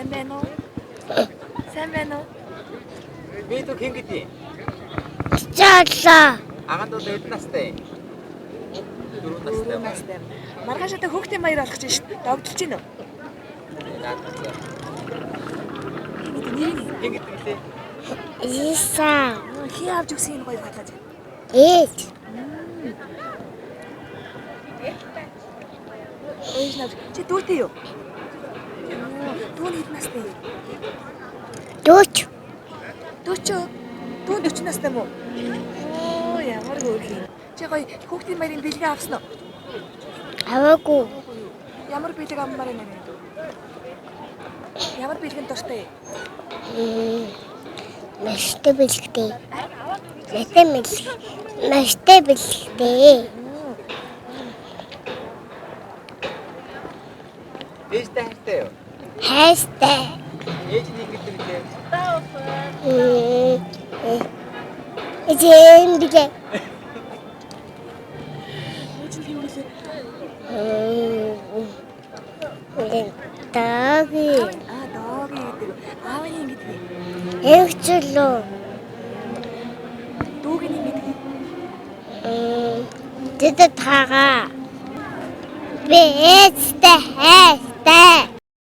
Сайн байна уу? Сайн байна уу? Видео хийгээд. Чаалаа. Агад бол эд настай. 4 настай. 4 настай. Маргаашаа хүүхдийн маяр олох чинь шүү дээ. Догдолж гин үү? Хийгээд гэлээ. Иса. Хий авч өгсөн энэ гоё батлаж. Ээж. Ээж нав чи дүүтэй юу? Дүү хэд настай юу? Дүүч. Дүүчөө. Дүү 40 настай мó? Оо ямар хөөрхий. Чи гоё хүүхдийн маярын бэлгээ авсан уу? Аваагүй. Ямар бэлэг авмаар байна вэ? Ямар бэлгэнд дуртай? Маштай бэлгтэй. Маштай бэлгтэй. Ээжтэй хайртай юу? Хайстай. Ээж нь хийгээд гэлээ. Эзэн билээ. Ээж нь юу гэлээ? Даги. Дооги гэдэг. Аав нь ингэдэг. Эгчлөө. Дүүг нь ингэдэг. Тэд тагаа. Би ээжтэй хайстай.